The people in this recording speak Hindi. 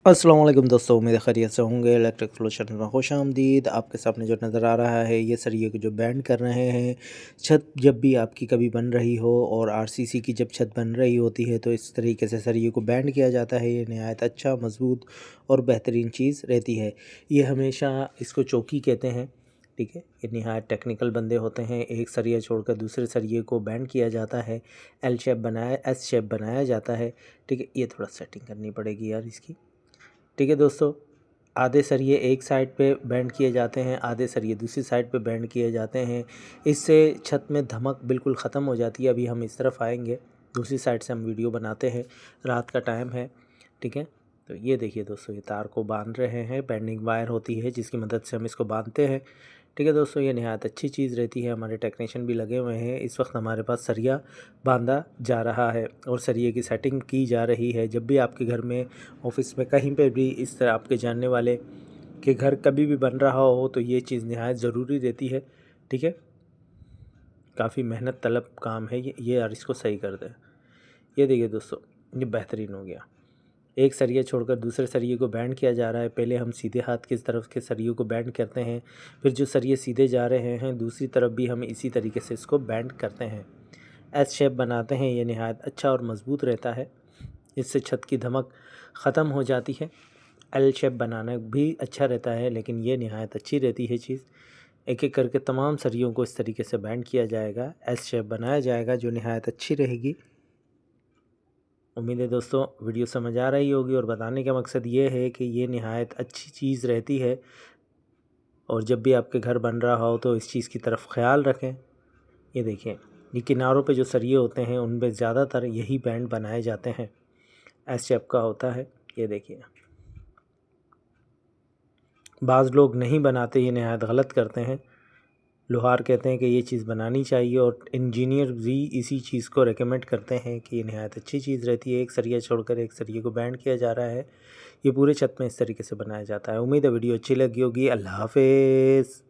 अस्सलाम वालेकुम दोस्तों, उम्मीद है खैरियत से होंगे। इलेक्ट्रिक सोल्यूशन में खुश आमदीद। आपके सामने जो नज़र आ रहा है ये सरिये को जो बैंड कर रहे हैं। छत जब भी आपकी कभी बन रही हो और आरसीसी की जब छत बन रही होती है तो इस तरीके से सरिये को बैंड किया जाता है। ये नहायत अच्छा, मज़बूत और बेहतरीन चीज़ रहती है। ये हमेशा इसको चौकी कहते हैं, ठीक है। ये नहायत टेक्निकल बंदे होते हैं। एक सरिया छोड़कर दूसरे सरिये को बैंड किया जाता है, एल शेप बनाया, एस शेप बनाया जाता है, ठीक है। ये थोड़ा सेटिंग करनी पड़ेगी यार इसकी, ठीक है दोस्तों। आधे सरिये एक साइड पे बैंड किए जाते हैं, आधे सरिये दूसरी साइड पे बैंड किए जाते हैं। इससे छत में धमक बिल्कुल ख़त्म हो जाती है। अभी हम इस तरफ आएंगे, दूसरी साइड से हम वीडियो बनाते हैं। रात का टाइम है, ठीक है। तो ये देखिए दोस्तों, ये तार को बांध रहे हैं। बैंडिंग वायर होती है जिसकी मदद से हम इसको बांधते हैं, ठीक है दोस्तों। ये नहायत अच्छी चीज़ रहती है। हमारे टेक्नीशियन भी लगे हुए हैं। इस वक्त हमारे पास सरिया बांधा जा रहा है और सरिये की सेटिंग की जा रही है। जब भी आपके घर में, ऑफिस में, कहीं पे भी इस तरह आपके जानने वाले के घर कभी भी बन रहा हो तो ये चीज़ नहायत ज़रूरी रहती है, ठीक है। काफ़ी मेहनत तलब काम है ये यार, इसको सही कर दें। ये देखिए दोस्तों, ये बेहतरीन हो गया। एक सरिया छोड़कर दूसरे सरिये को बैंड किया जा रहा है। पहले हम सीधे हाथ की तरफ के सरियों को बैंड करते हैं, फिर जो सरिये सीधे जा रहे हैं दूसरी तरफ भी हम इसी तरीके से इसको बैंड करते हैं, एस शेप बनाते हैं। ये नहायत अच्छा और मज़बूत रहता है। इससे छत की धमक ख़त्म हो जाती है। एल शेप बनाना भी अच्छा रहता है, लेकिन ये नहायत अच्छी रहती है चीज़। एक एक करके तमाम सरियों को इस तरीके से बैंड किया जाएगा, एस शेप बनाया जाएगा, जो नहायत अच्छी रहेगी। उम्मीद है दोस्तों वीडियो समझ आ रही होगी और बताने का मकसद ये है कि ये नहायत अच्छी चीज़ रहती है और जब भी आपके घर बन रहा हो तो इस चीज़ की तरफ ख्याल रखें। ये देखिए, ये किनारों पे जो सरिये होते हैं उनमें ज़्यादातर यही बैंड बनाए जाते हैं, एस शेप का होता है। ये देखिए, बाज़ लोग नहीं बनाते, ये नहायत गलत करते हैं। लोहार कहते हैं कि ये चीज़ बनानी चाहिए और इंजीनियर भी इसी चीज़ को रेकमेंड करते हैं कि ये नहायत अच्छी चीज़ रहती है। एक सरिया छोड़कर एक सरिये को बैंड किया जा रहा है। ये पूरे छत में इस तरीके से बनाया जाता है। उम्मीद है वीडियो अच्छी लगी होगी। अल्लाह हाफ़िज़।